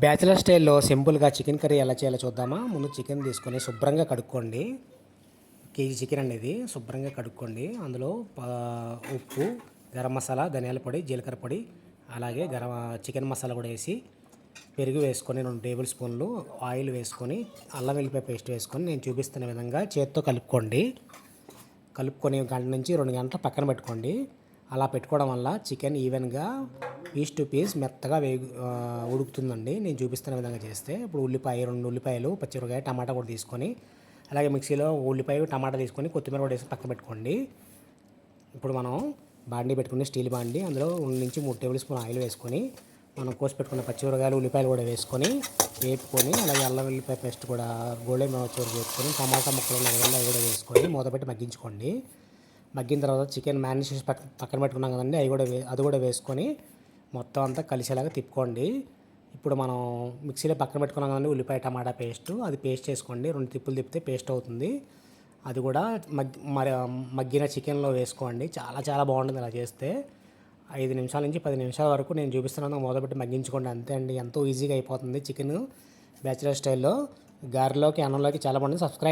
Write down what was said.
Bachelor స్టైల్లో సింపుల్గా chicken curry ఎలా చేయాలో చూద్దామా. ముందు చికెన్ తీసుకొని శుభ్రంగా కడుక్కోండి. కేజీ చికెన్ అనేది శుభ్రంగా కడుక్కోండి. అందులో ఉప్పు, గరం మసాలా, ధనియాల పొడి, జీలకర్ర పొడి, అలాగే చికెన్ మసాలా కూడా వేసి, పెరుగు వేసుకొని 2 టేబుల్ స్పూన్లు ఆయిల్ వేసుకొని, అల్లం వెల్లిపాయ పేస్ట్ వేసుకొని నేను చూపిస్తున్న విధంగా చేత్తో కలుపుకోండి. కలుపుకొని గంట నుంచి 2 గంటలు పక్కన పెట్టుకోండి. అలా పెట్టుకోవడం వల్ల చికెన్ ఈవెన్గా పీస్ టు పీస్ మెత్తగా ఉడుకుతుందండి. నేను చూపిస్తున్న విధంగా చేస్తే. ఇప్పుడు 2 ఉల్లిపాయలు, పచ్చిమిరపకాయ, టమాటా కూడా తీసుకొని, అలాగే మిక్సీలో ఉల్లిపాయ, టమాటా తీసుకొని కొత్తిమీర కూడా వేసి పక్కన పెట్టుకోండి. ఇప్పుడు మనం బాండీ పెట్టుకుని స్టీల్ బాండీ, అందులో 2 నుంచి 3 టేబుల్ స్పూన్ ఆయిల్ వేసుకొని, మనం కోసి పెట్టుకున్న పచ్చిమిరపకాయలు, ఉల్లిపాయలు కూడా వేసుకొని వేపుకొని, అలాగే అల్లం వెల్లిపాయ పేస్ట్ కూడా గోల్డెన్ వచ్చే వరకు వేసుకొని, టమాటా ముక్కలు ఉన్న విధంగా అవి కూడా వేసుకొని మూతపెట్టి మగ్గించుకోండి. మగ్గిన తర్వాత చికెన్ మ్యారినేట్ చేసి పక్కన పెట్టుకున్నాం కదండి, అది కూడా వేసుకొని మొత్తం అంతా కలిసేలాగా తిప్పుకోండి. ఇప్పుడు మనం మిక్సీలో పక్కన పెట్టుకున్నాం కదండి ఉల్లిపాయ టమాటా పేస్ట్, అది పేస్ట్ చేసుకోండి. 2 తిప్పులు తిప్పితే పేస్ట్ అవుతుంది. అది కూడా మగ్గిన చికెన్లో వేసుకోండి. చాలా చాలా బాగుంటుంది అలా చేస్తే. 5 నిమిషాల నుంచి 10 నిమిషాల వరకు నేను చూపిస్తున్నాను, మొదలుపెట్టి మగ్గించుకోండి. అంతే అండి, ఎంతో ఈజీగా అయిపోతుంది చికెన్ బ్యాచిలర్ స్టైల్లో. గారెలోకి, అన్నంలోకి చాలా బాగుంటుంది. సబ్స్క్రైబ్.